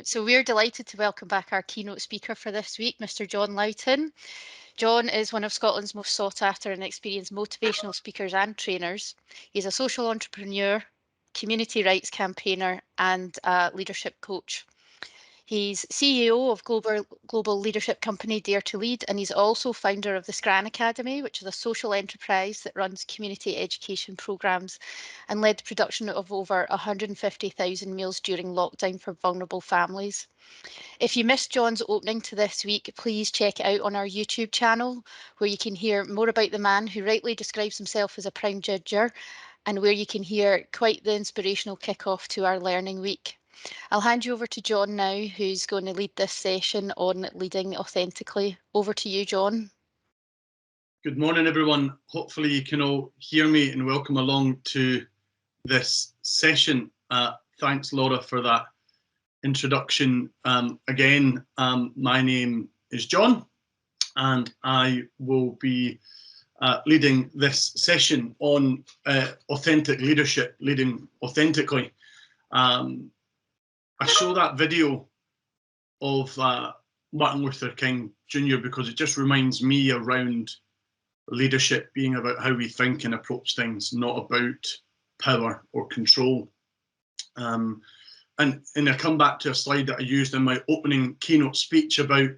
So we're delighted to welcome back our keynote speaker for this week, Mr. John Loughton. John is one of Scotland's most sought after and experienced motivational speakers and trainers. He's a social entrepreneur, community rights campaigner, and a leadership coach. He's CEO of global leadership company Dare to Lead, and he's also founder of the Scran Academy, which is a social enterprise that runs community education programmes and led the production of over 150,000 meals during lockdown for vulnerable families. If you missed John's opening to this week, please check it out on our YouTube channel, where you can hear more about the man who rightly describes himself as a prime judger, and where you can hear quite the inspirational kick-off to our learning week. I'll hand you over to John now, who's going to lead this session on leading authentically. Over to you, John. Good morning, everyone. Hopefully you can all hear me, and welcome along to this session. Thanks, Laura, for that introduction. Again, my name is John, and I will be leading this session on authentic leadership, leading authentically. I show that video of Martin Luther King Jr. because it just reminds me around leadership being about how we think and approach things, not about power or control. And I come back to a slide that I used in my opening keynote speech about,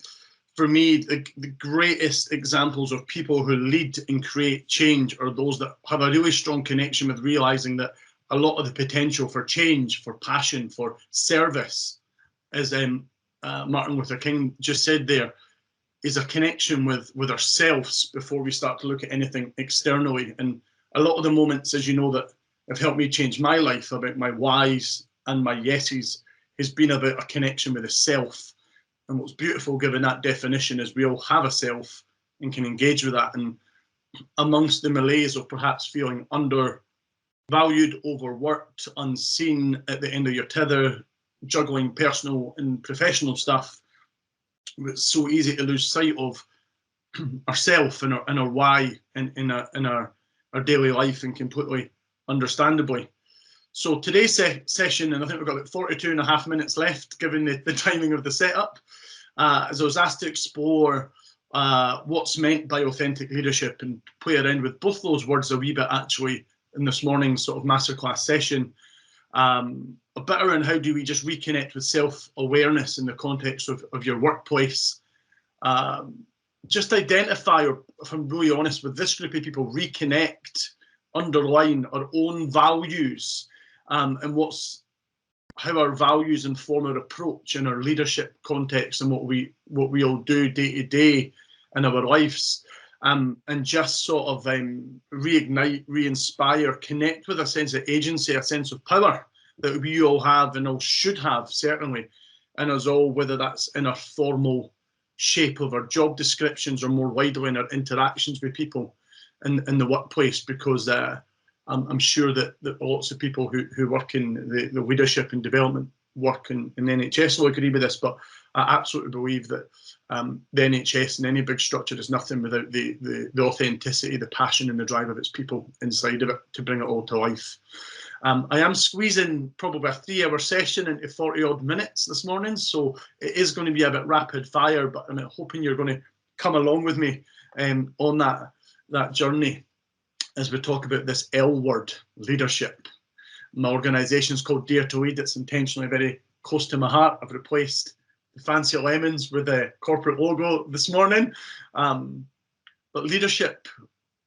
for me, the greatest examples of people who lead and create change are those that have a really strong connection with realizing that a lot of the potential for change, for passion, for service, as Martin Luther King just said there, is a connection with ourselves before we start to look at anything externally. And a lot of the moments, as you know, that have helped me change my life, about my whys and my yeses, has been about a connection with the self. And what's beautiful, given that definition, is we all have a self and can engage with that. And amongst the malaise of perhaps feeling undervalued, overworked, unseen, at the end of your tether, juggling personal and professional stuff, it's so easy to lose sight of ourself and our why in our daily life, and completely understandably. So today's session, and I think we've got about 42 and a half minutes left, given the timing of the setup, as I was asked to explore what's meant by authentic leadership and play around with both those words a wee bit actually in this morning's sort of masterclass session. A bit around how do we just reconnect with self-awareness in the context of your workplace. Just identify, or if I'm really honest with this group of people, reconnect, underline our own values, and how our values inform our approach in our leadership context and what we all do day to day in our lives. And just sort of reignite, re-inspire, connect with a sense of agency, a sense of power that we all have and all should have, certainly, in us all, whether that's in our formal shape of our job descriptions or more widely in our interactions with people in the workplace, because I'm sure that lots of people who work in the leadership and development work in the NHS will agree with this, but I absolutely believe that the NHS and any big structure is nothing without the authenticity, the passion and the drive of its people inside of it to bring it all to life. I am squeezing probably a 3-hour session into 40 odd minutes this morning, so it is going to be a bit rapid fire, but I'm hoping you're going to come along with me on that journey as we talk about this L word, leadership. My organisation is called Dare to Lead. It's intentionally very close to my heart. I've replaced the fancy lemons with the corporate logo this morning. But leadership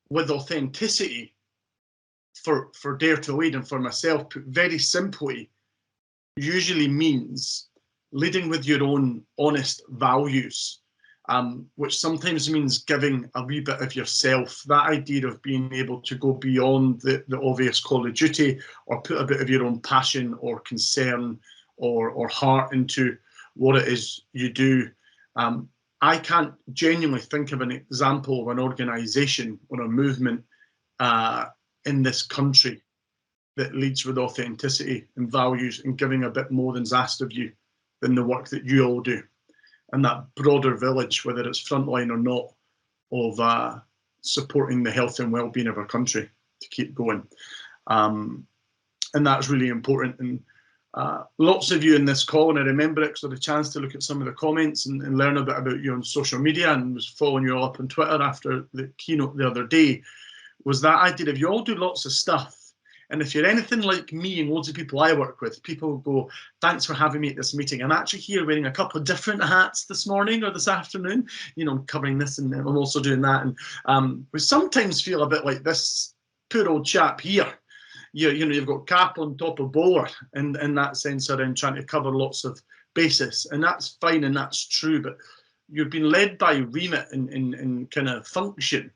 with authenticity for Dare to Lead and for myself, put very simply, usually means leading with your own honest values, which sometimes means giving a wee bit of yourself. That idea of being able to go beyond the obvious call of duty, or put a bit of your own passion or concern or heart into what it is you do. I can't genuinely think of an example of an organisation or a movement in this country that leads with authenticity and values and giving a bit more than's asked of you than the work that you all do. And that broader village, whether it's frontline or not, of supporting the health and well-being of our country to keep going. And that's really important. And Lots of you in this call, and I remember it because I had a chance to look at some of the comments and learn a bit about you on social media, and was following you all up on Twitter after the keynote the other day, was that idea of you all do lots of stuff. And if you're anything like me and loads of people I work with, people go, thanks for having me at this meeting. I'm actually here wearing a couple of different hats this morning or this afternoon, you know, covering this, and I'm also doing that. And we sometimes feel a bit like this poor old chap here. You know, you've got cap on top of bowler in that sense around trying to cover lots of bases, and that's fine and that's true, but you've been led by remit and kind of function.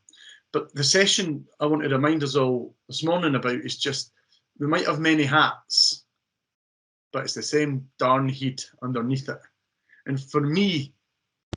But the session I want to remind us all this morning about is just, we might have many hats, but it's the same darn heat underneath it. And for me,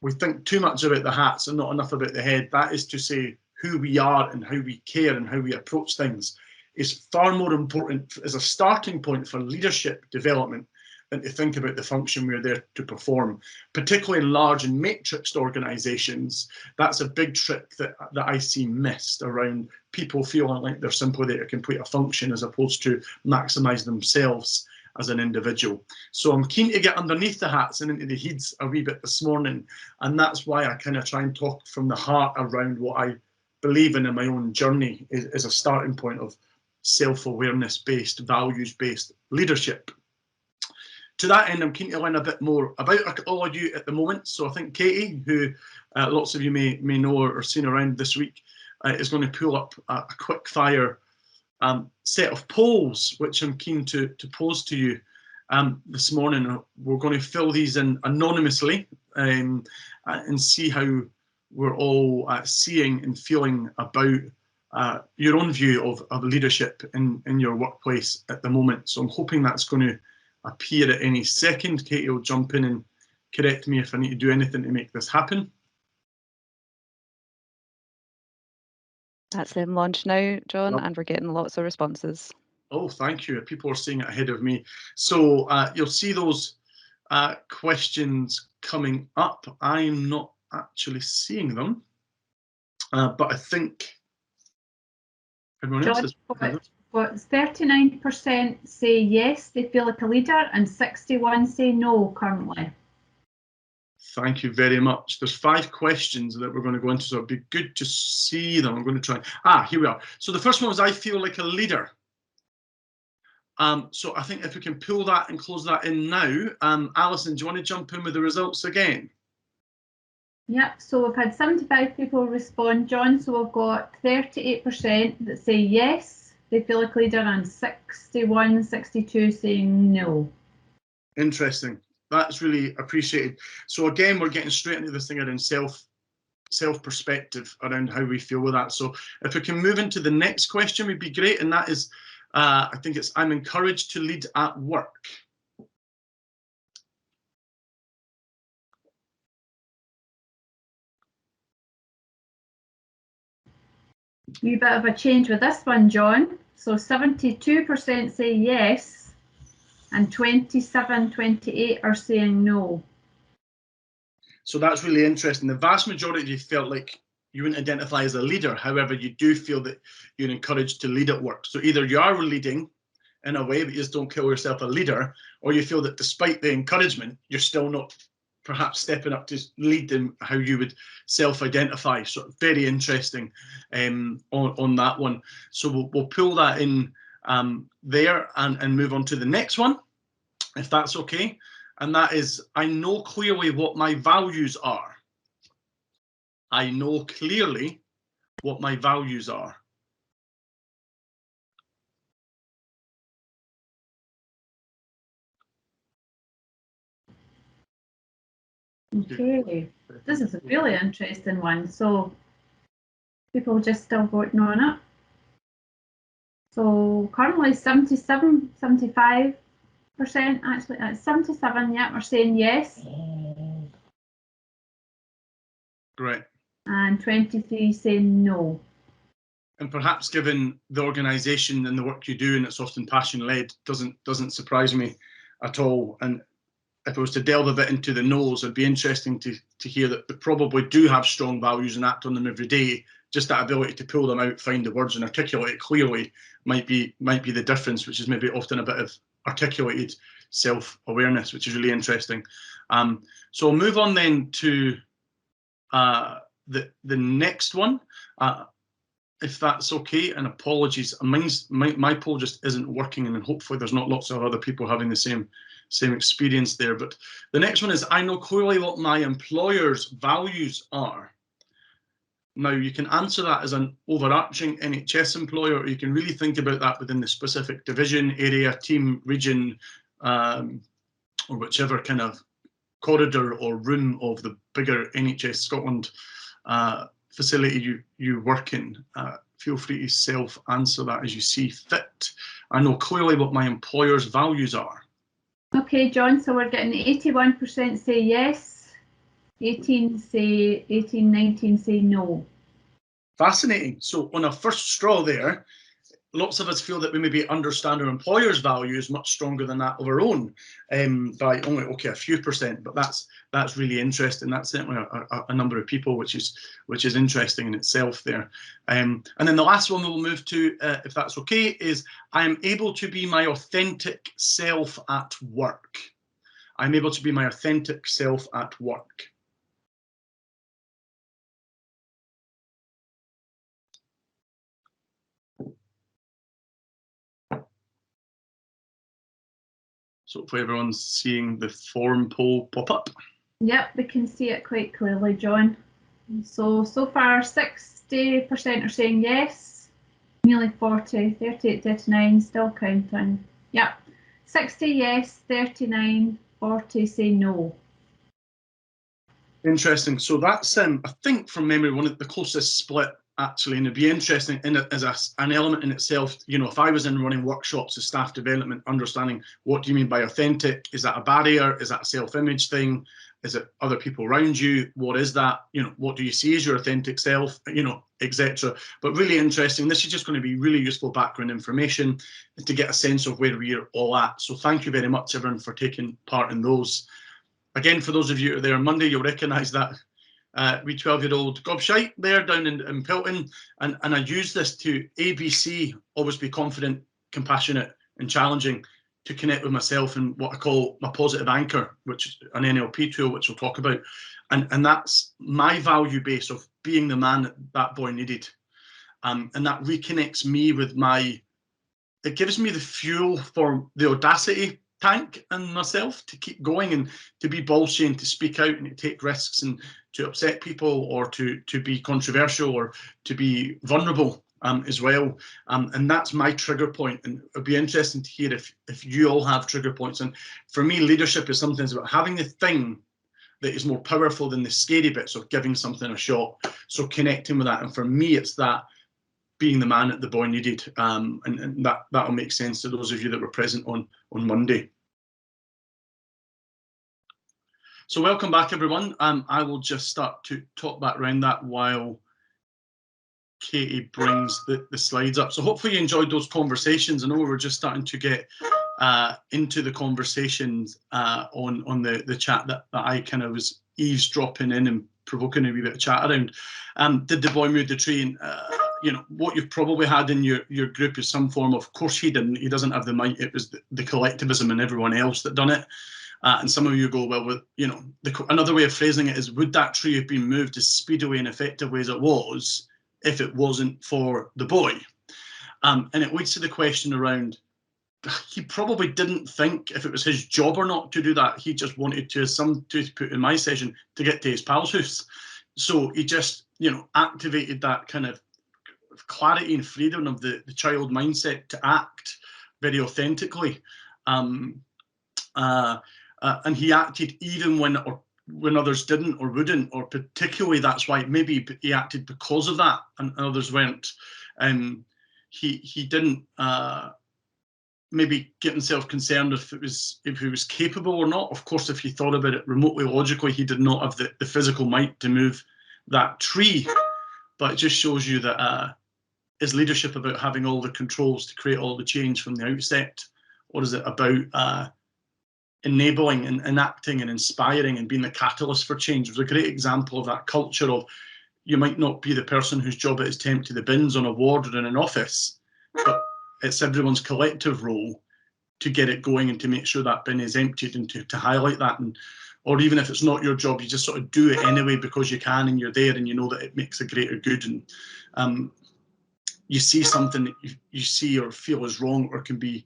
we think too much about the hats and not enough about the head. That is to say, who we are and how we care and how we approach things is far more important as a starting point for leadership development than to think about the function we're there to perform. Particularly in large and matrixed organisations, that's a big trick that I see missed around people feeling like they're simply there to complete a function as opposed to maximise themselves as an individual. So I'm keen to get underneath the hats and into the heads a wee bit this morning, and that's why I kind of try and talk from the heart around what I believe in my own journey is a starting point of self-awareness based, values based leadership. To that end, I'm keen to learn a bit more about all of you at the moment. So I think Katie, who lots of you may know or seen around this week, is going to pull up a quick fire set of polls, which I'm keen to pose to you this morning. We're going to fill these in anonymously and see how we're all seeing and feeling about your own view of leadership in your workplace at the moment. So I'm hoping that's going to appear at any second. Katie will jump in and correct me if I need to do anything to make this happen. That's in launch now, John, and we're getting lots of responses. Oh, thank you. People are seeing it ahead of me. So you'll see those questions coming up. I'm not actually seeing them, but I think everyone else is. But 39% say yes, they feel like a leader, and 61% say no currently. Thank you very much. There's 5 questions that we're going to go into, so it'd be good to see them. I'm going to try. Here we are. So the first one was, I feel like a leader. So I think if we can pull that and close that in now, Alison, do you want to jump in with the results again? Yep, so we've had 75 people respond, John, so we've got 38% that say yes, they feel like a leader, and 62 saying no. Interesting. That's really appreciated. So again, we're getting straight into this thing around self perspective around how we feel with that. So if we can move into the next question, would be great. And that is, I think it's, I'm encouraged to lead at work. Wee bit of a change with this one, John. So 72% say yes, and 28% are saying no. So that's really interesting. The vast majority of you felt like you wouldn't identify as a leader. However, you do feel that you're encouraged to lead at work. So either you are leading in a way, but you just don't call yourself a leader, or you feel that despite the encouragement, you're still not perhaps stepping up to lead them how you would self-identify. So very interesting on that one. So we'll pull that in there and move on to the next one, if that's okay. And that is, I know clearly what my values are. I know clearly what my values are. Okay, this is a really interesting one. So people just still voting on it. So currently 75% actually, 77, yeah, are saying yes. Great. And 23 saying no. And perhaps given the organisation and the work you do, and it's often passion-led, doesn't surprise me at all. And if I was to delve a bit into the no's, it'd be interesting to hear that they probably do have strong values and act on them every day. Just that ability to pull them out, find the words and articulate it clearly might be the difference, which is maybe often a bit of articulated self-awareness, which is really interesting. So I'll move on then to the next one, if that's okay. And apologies, my poll just isn't working, and hopefully there's not lots of other people having the same experience there. But the next one is, I know clearly what my employer's values are. Now, you can answer that as an overarching NHS employer, or you can really think about that within the specific division, area, team, region, or whichever kind of corridor or room of the bigger NHS Scotland facility you work in. Feel free to self-answer that as you see fit. I know clearly what my employer's values are. Okay, John, so we're getting 81% say yes, 19 say no. Fascinating. So on a first straw there, lots of us feel that we maybe understand our employer's values much stronger than that of our own, by only a few percent. But that's really interesting. That's certainly a number of people, which is interesting in itself there. And then the last one we'll move to, if that's okay, is I am able to be my authentic self at work. I'm able to be my authentic self at work. So hopefully everyone's seeing the form poll pop up. Yep, we can see it quite clearly, John. So far 60% are saying yes, nearly 40, 38, 39, still counting. Yep, 60 yes, 39, 40 say no. Interesting. So that's, I think from memory, one of the closest split actually, and it'd be interesting in it as an element in itself. You know, if I was in running workshops of staff development, understanding what do you mean by authentic? Is that a barrier? Is that a self-image thing? Is it other people around you? What is that? You know, what do you see as your authentic self? You know, etc. But really interesting. This is just going to be really useful background information to get a sense of where we're all at. So thank you very much, everyone, for taking part in those. Again, for those of you who are there on Monday, you'll recognise that wee 12-year-old gobshite there down in Pilton, and I use this to ABC, always be confident, compassionate and challenging, to connect with myself and what I call my positive anchor, which is an NLP tool, which we'll talk about. And that's my value base of being the man that boy needed. And that reconnects me with it gives me the fuel for the audacity tank and myself to keep going and to be ballsy and to speak out and to take risks and to upset people, or to be controversial, or to be vulnerable as well. And that's my trigger point. And it'd be interesting to hear if you all have trigger points. And for me, leadership is sometimes about having the thing that is more powerful than the scary bits of giving something a shot. So connecting with that. And for me, it's that being the man that the boy needed. And that'll make sense to those of you that were present on Monday. So welcome back, everyone. I will just start to talk back around that while Katie brings the slides up. So hopefully you enjoyed those conversations. I know we're just starting to get into the conversations on the chat that I kind of was eavesdropping in and provoking a wee bit of chat around. Did the boy move the train? You know, what you've probably had in your group is some form of course he didn't. He doesn't have the might. It was the collectivism and everyone else that done it. And some of you go, well, with, you know, another way of phrasing it is, would that tree have been moved as speedily and effectively as it was if it wasn't for the boy? And it leads to the question around, he probably didn't think if it was his job or not to do that. He just wanted to, as some to put in my session, to get to his pal's house. So he just, you know, activated that kind of clarity and freedom of the child mindset to act very authentically. And he acted even when others didn't or wouldn't, or particularly that's why maybe he acted because of that and others weren't. He didn't maybe get himself concerned if he was capable or not. Of course, if he thought about it remotely logically, he did not have the physical might to move that tree. But it just shows you that is leadership about having all the controls to create all the change from the outset, or is it about enabling and enacting and inspiring and being the catalyst for change? It was a great example of that culture of, you might not be the person whose job it is to empty the bins on a ward or in an office, but it's everyone's collective role to get it going and to make sure that bin is emptied, and to highlight that. And or even if it's not your job, you just sort of do it anyway because you can, and you're there and you know that it makes a greater good. And you see something that you see or feel is wrong or can be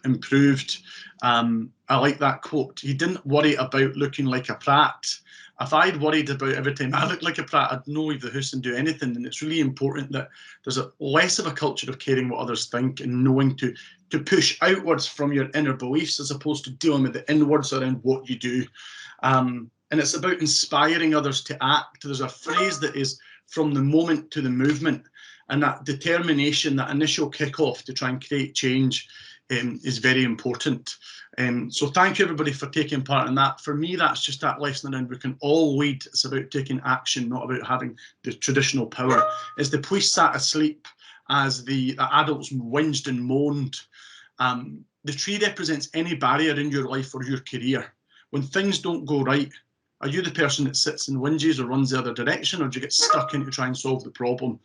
improved. I like that quote. He didn't worry about looking like a prat. If I'd worried about every time I looked like a prat, I'd no leave the house and do anything. And it's really important that there's less of a culture of caring what others think and knowing to push outwards from your inner beliefs as opposed to dealing with the inwards around what you do. And it's about inspiring others to act. There's a phrase that is from the moment to the movement, and that determination, that initial kickoff to try and create change is very important. So thank you everybody for taking part in that. For me, that's just that lesson around we can all lead. It's about taking action, not about having the traditional power. As the police sat asleep, as the adults whinged and moaned, the tree represents any barrier in your life or your career. When things don't go right, are you the person that sits and whinges or runs the other direction, or do you get stuck in to try and solve the problem?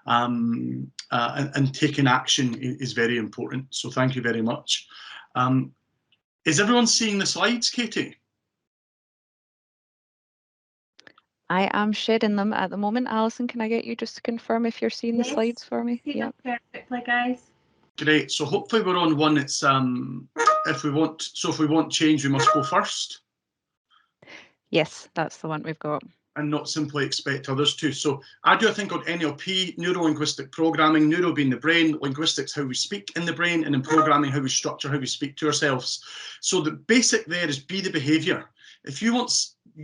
And taking action is very important. So thank you very much. Is everyone seeing the slides, Katie? I am sharing them at the moment. Alison, can I get you just to confirm if you're seeing the slides for me? Yeah, perfectly, guys. Great. So hopefully we're on one. It's if we want change, we must go first. Yes, that's the one we've got. And not simply expect others to. So I do a thing called NLP, neuro-linguistic programming, neuro being the brain, linguistics, how we speak in the brain, and in programming, how we structure, how we speak to ourselves. So the basic there is be the behaviour. If you want,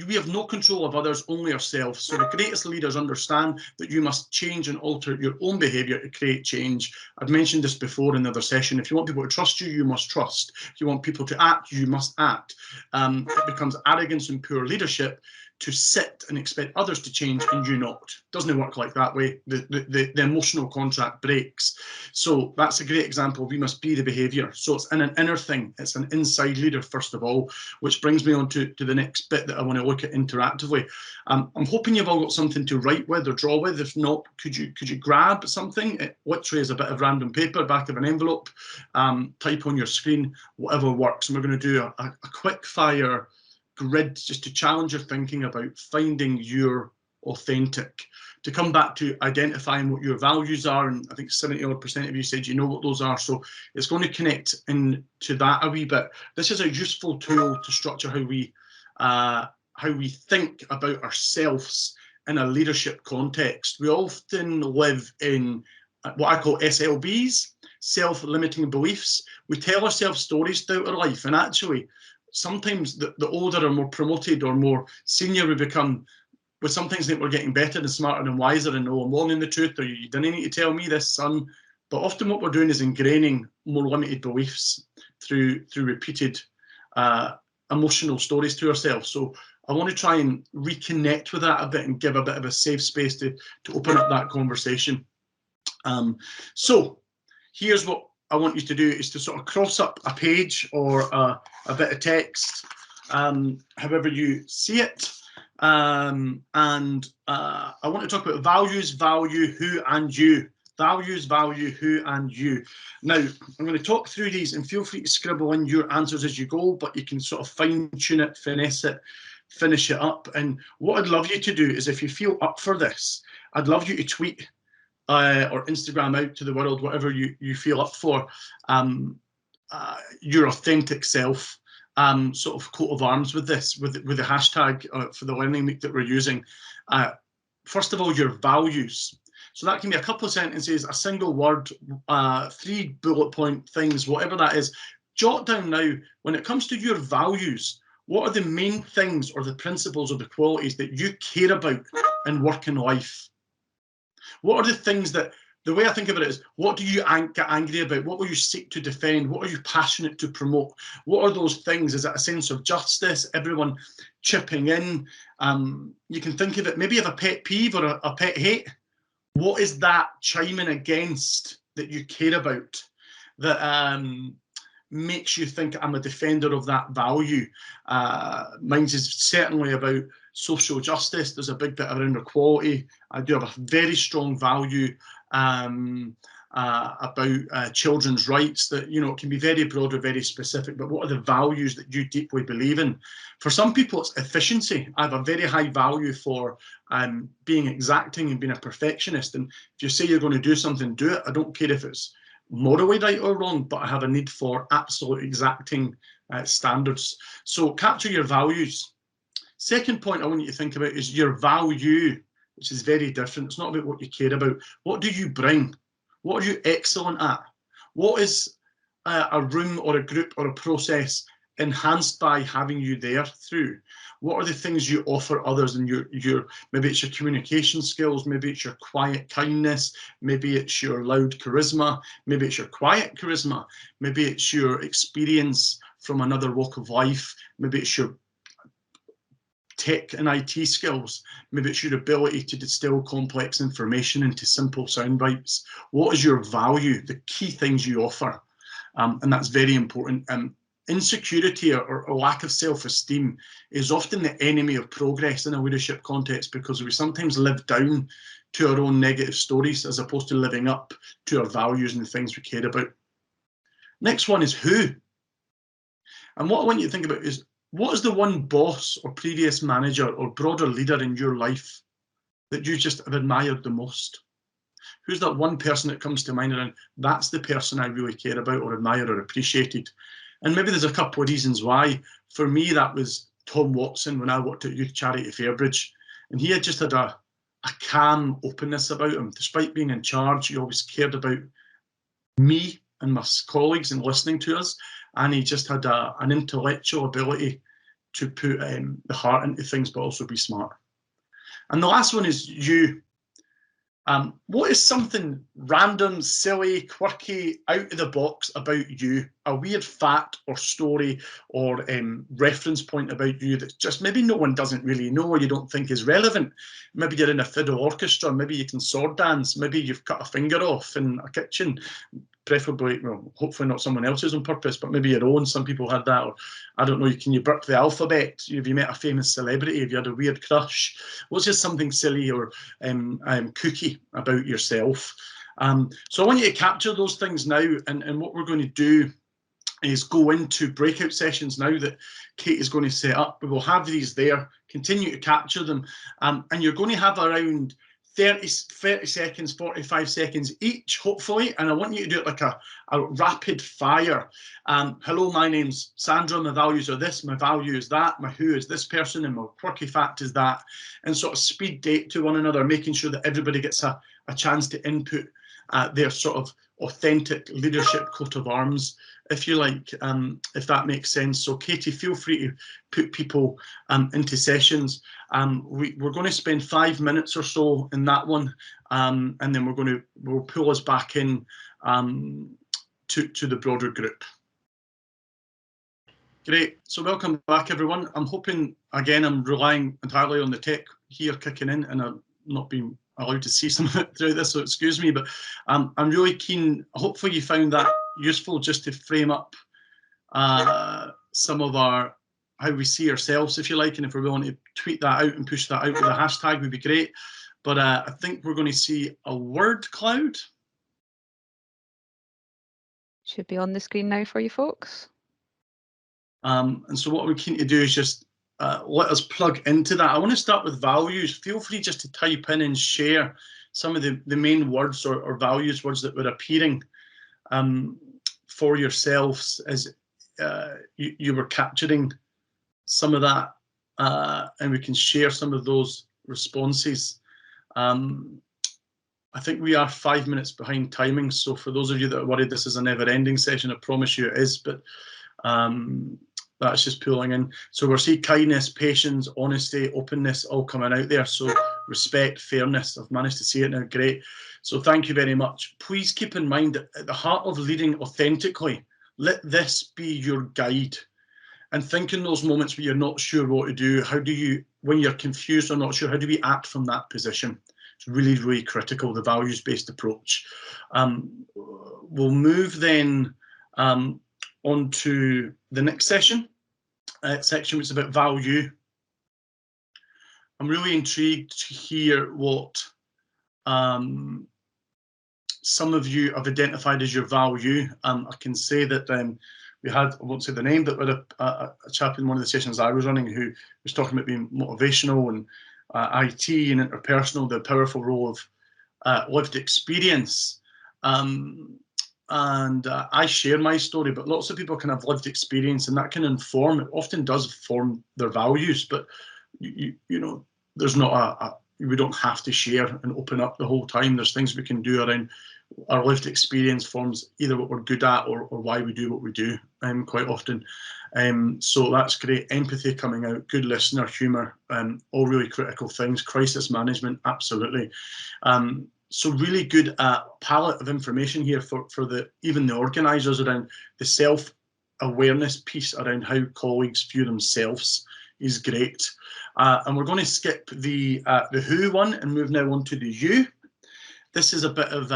we have no control of others, only ourselves. So the greatest leaders understand that you must change and alter your own behaviour to create change. I've mentioned this before in the other session. If you want people to trust you, you must trust. If you want people to act, you must act. It becomes arrogance and poor leadership to sit and expect others to change and you not. Doesn't work like that way. The emotional contract breaks. So that's a great example. We must be the behaviour. So it's an inner thing. It's an inside leader, first of all, which brings me on to the next bit that I want to look at interactively. I'm hoping you've all got something to write with or draw with. If not, could you grab something? It literally is a bit of random paper, back of an envelope, type on your screen, whatever works. And we're going to do a quick fire grid just to challenge your thinking about finding your authentic, to come back to identifying what your values are. And I think 70% of you said you know what those are, so it's going to connect into that a wee bit. This is a useful tool to structure how we think about ourselves in a leadership context. We often live in what I call SLBs, self-limiting beliefs. We tell ourselves stories throughout our life, and actually sometimes the older or more promoted or more senior we become, we sometimes think we're getting better and smarter and wiser and I'm wrong in the truth, or you didn't need to tell me this, son. But often what we're doing is ingraining more limited beliefs through repeated emotional stories to ourselves. So I want to try and reconnect with that a bit and give a bit of a safe space to open up that conversation. So here's what I want you to do, is to sort of cross up a page or a bit of text, however you see it. And I want to talk about values, value, who, and you. Values, value, who, and you. Now, I'm going to talk through these, and feel free to scribble in your answers as you go, but you can sort of fine tune it, finesse it, finish it up. And what I'd love you to do is, if you feel up for this, I'd love you to tweet or Instagram out to the world, whatever you feel up for, your authentic self, sort of coat of arms with this, with the hashtag for the Learning Week that we're using. First of all, your values. So that can be a couple of sentences, a single word, 3 bullet point things, whatever that is. Jot down now, when it comes to your values, what are the main things or the principles or the qualities that you care about in work and life? What are the things that, the way I think about it is, what do you get angry about? What will you seek to defend? What are you passionate to promote? What are those things? Is it a sense of justice, everyone chipping in? You can think of it, maybe you have a pet peeve or a pet hate. What is that chiming against that you care about, that makes you think I'm a defender of that value? Mine is certainly about social justice. There's a big bit around equality. I do have a very strong value about children's rights, that, you know, it can be very broad or very specific, but what are the values that you deeply believe in? For some people, it's efficiency. I have a very high value for being exacting and being a perfectionist. And if you say you're going to do something, do it. I don't care if it's morally right or wrong, but I have a need for absolute exacting standards. So capture your values. Second point I want you to think about is your value, which is very different. It's not about what you care about. What do you bring? What are you excellent at? What is a room or a group or a process enhanced by having you there through? What are the things you offer others? And your maybe it's your communication skills, maybe it's your quiet kindness, maybe it's your loud charisma, maybe it's your quiet charisma, maybe it's your experience from another walk of life, maybe it's your tech and IT skills, maybe it's your ability to distill complex information into simple sound bites. What is your value, the key things you offer? And that's very important. Insecurity or lack of self-esteem is often the enemy of progress in a leadership context, because we sometimes live down to our own negative stories as opposed to living up to our values and the things we care about. Next one is who. And what I want you to think about is, what is the one boss or previous manager or broader leader in your life that you just have admired the most? Who's that one person that comes to mind around, that's the person I really care about or admire or appreciated? And maybe there's a couple of reasons why. For me, that was Tom Watson when I worked at Youth Charity Fairbridge. And he had just had a calm openness about him. Despite being in charge, he always cared about me and my colleagues and listening to us. And he just had an intellectual ability to put the heart into things, but also be smart. And the last one is you. What is something random, silly, quirky, out of the box about you? A weird fact or story or reference point about you that just maybe no one doesn't really know or you don't think is relevant. Maybe you're in a fiddle orchestra, maybe you can sword dance, maybe you've cut a finger off in a kitchen. Preferably, well, hopefully not someone else's on purpose, but maybe your own. Some people had that. Or I don't know, can you burp the alphabet? Have you met a famous celebrity? Have you had a weird crush? What's just something silly or kooky about yourself? So I want you to capture those things now. And what we're going to do is go into breakout sessions now that Kate is going to set up. We will have these there, continue to capture them. And you're going to have around 30 seconds, 45 seconds each, hopefully, and I want you to do it like a rapid fire. Hello, my name's Sandra, my values are this, my value is that, my who is this person, and my quirky fact is that, and sort of speed date to one another, making sure that everybody gets a chance to input their sort of authentic leadership coat of arms, if you like, if that makes sense. So Katie, feel free to put people into sessions. We're going to spend 5 minutes or so in that one, and then we'll pull us back in to the broader group. Great, so welcome back everyone. I'm hoping, again, I'm relying entirely on the tech here kicking in, and I'm not being allowed to see some of it through this, so excuse me, but I'm really keen, hopefully you found that useful, just to frame up some of how we see ourselves, if you like, and if we're willing to tweet that out and push that out with a hashtag would be great. But I think we're going to see a word cloud. Should be on the screen now for you folks. And so what we're keen to do is just let us plug into that. I want to start with values. Feel free just to type in and share some of the main words or values words that were appearing for yourselves as you were capturing some of that, and we can share some of those responses. I think we are 5 minutes behind timing, so for those of you that are worried this is a never-ending session, I promise you it is, but that's just pulling in. So we're seeing kindness, patience, honesty, openness all coming out there. So respect, fairness, I've managed to see it now, great. So thank you very much. Please keep in mind that at the heart of leading authentically, let this be your guide. And think in those moments where you're not sure what to do, how do you, when you're confused or not sure, how do we act from that position? It's really, really critical, the values-based approach. We'll move then on to the next section, which is about value. I'm really intrigued to hear what some of you have identified as your value. I can say that we had, I won't say the name, but we had a chap in one of the sessions I was running who was talking about being motivational and IT and interpersonal, the powerful role of lived experience. I share my story, but lots of people can have lived experience, and that can inform, it often does form their values, but you know, there's not we don't have to share and open up the whole time. There's things we can do around our lived experience forms either what we're good at or why we do what we do quite often. So that's great. Empathy coming out, good listener, humour, all really critical things. Crisis management, absolutely. So really good palette of information here for even the organisers around the self-awareness piece around how colleagues view themselves is great. And we're going to skip the who one and move now on to the you. This is a bit of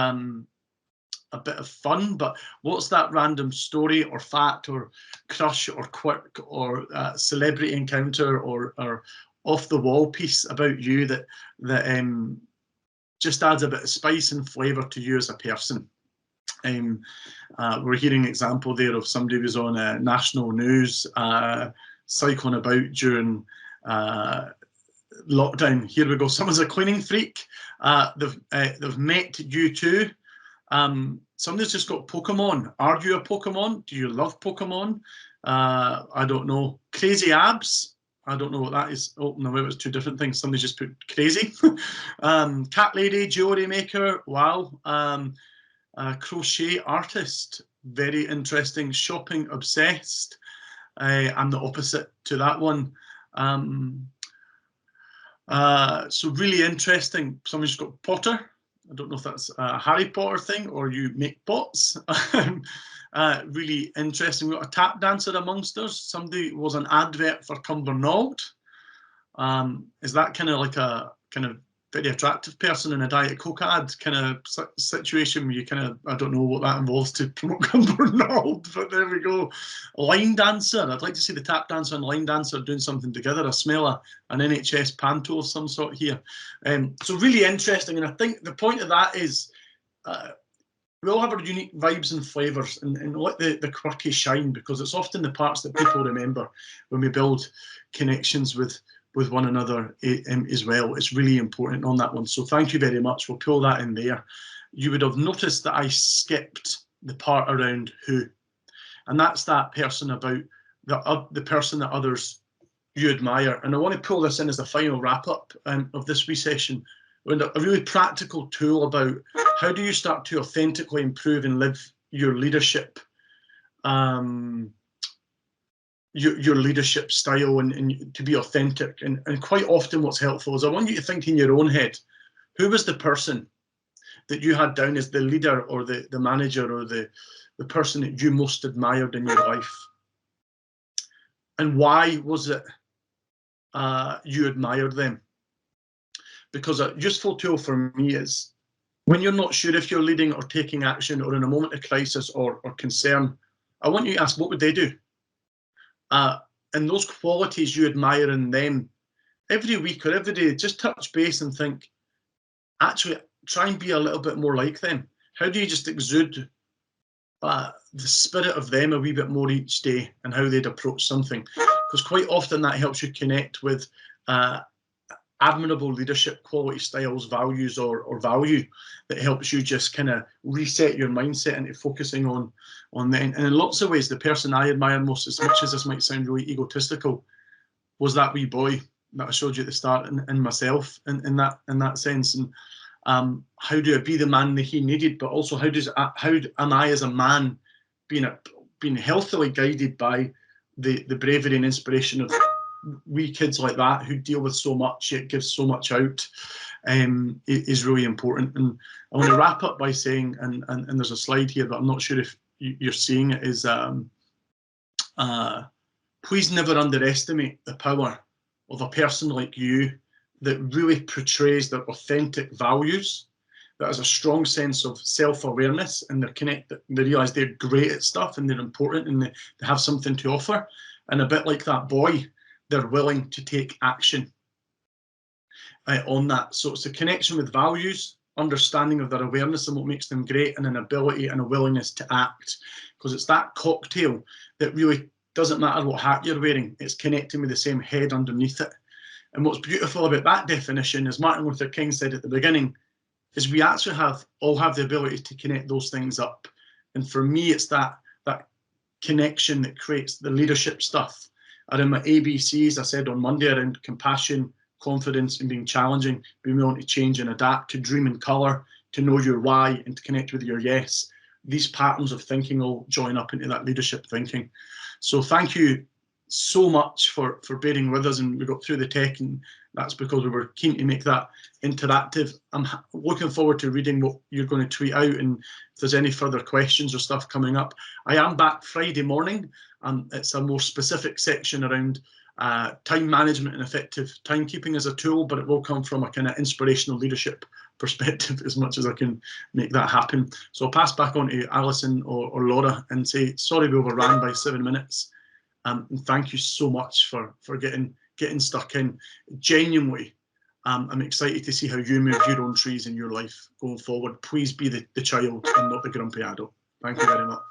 fun, but what's that random story or fact or crush or quirk or celebrity encounter or off the wall piece about you that just adds a bit of spice and flavour to you as a person? We're hearing an example there of somebody who was on national news cycling about during lockdown. Here we go. Someone's a cleaning freak. They've met you too. Somebody's just got Pokemon. Are you a Pokemon? Do you love Pokemon? I don't know. Crazy abs. I don't know what that is. Oh no, it was two different things. Somebody just put crazy. Cat lady, jewelry maker. Wow. Crochet artist. Very interesting. Shopping obsessed. I'm the opposite to that one. So really interesting. Somebody's got Potter. I don't know if that's a Harry Potter thing or you make pots. Really interesting. We've got a tap dancer amongst us. Somebody was an advert for Cumbernauld. Is that kind of like a kind of very attractive person in a Diet Coke ad kind of situation where you kind of, I don't know what that involves to promote Cumbernauld, but there we go. Line dancer. I'd like to see the tap dancer and line dancer doing something together. I smell an NHS panto of some sort here. So really interesting, and I think the point of that is we all have our unique vibes and flavours, and let the quirky shine, because it's often the parts that people remember when we build connections with one another as well. It's really important on that one. So thank you very much. We'll pull that in there. You would have noticed that I skipped the part around who, and that's that person about the person that others you admire. And I want to pull this in as the final wrap up of this wee session, and a really practical tool about how do you start to authentically improve and live your leadership your leadership style and to be authentic. And quite often what's helpful is I want you to think in your own head, who was the person that you had down as the leader or the manager or the person that you most admired in your life? And why was it you admired them? Because a useful tool for me is when you're not sure if you're leading or taking action or in a moment of crisis or concern, I want you to ask, what would they do? And those qualities you admire in them, every week or every day, just touch base and think, actually, try and be a little bit more like them. How do you just exude the spirit of them a wee bit more each day and how they'd approach something? Because quite often that helps you connect with admirable leadership quality styles, values or value that helps you just kind of reset your mindset into focusing on them. And in lots of ways, the person I admire most, as much as this might sound really egotistical, was that wee boy that I showed you at the start, and myself in that sense. And how do I be the man that he needed, but also how am I as a man being healthily guided by the bravery and inspiration of wee kids like that who deal with so much yet give so much out, is really important. And I want to wrap up by saying, and there's a slide here, but I'm not sure if you're seeing it, is please never underestimate the power of a person like you that really portrays their authentic values, that has a strong sense of self-awareness, and they realise they're great at stuff and they're important and they have something to offer. And a bit like that boy, they're willing to take action on that. So it's a connection with values, understanding of their awareness and what makes them great, and an ability and a willingness to act, because it's that cocktail that really doesn't matter what hat you're wearing, it's connecting with the same head underneath it. And what's beautiful about that definition, as Martin Luther King said at the beginning, is we actually all have the ability to connect those things up. And for me, it's that connection that creates the leadership stuff. And in my ABCs, I said on Monday, around compassion, confidence, and being challenging, being willing to change and adapt, to dream in colour, to know your why, and to connect with your yes. These patterns of thinking all join up into that leadership thinking. So thank you so much for bearing with us, and we got through the tech, and that's because we were keen to make that interactive. I'm looking forward to reading what you're going to tweet out, and if there's any further questions or stuff coming up. I am back Friday morning, and it's a more specific section around time management and effective timekeeping as a tool, but it will come from a kind of inspirational leadership perspective as much as I can make that happen. So I'll pass back on to Alison or Laura and say sorry we overran by 7 minutes. And thank you so much for getting stuck in. Genuinely, I'm excited to see how you move your own trees in your life going forward. Please be the child and not the grumpy adult. Thank you very much.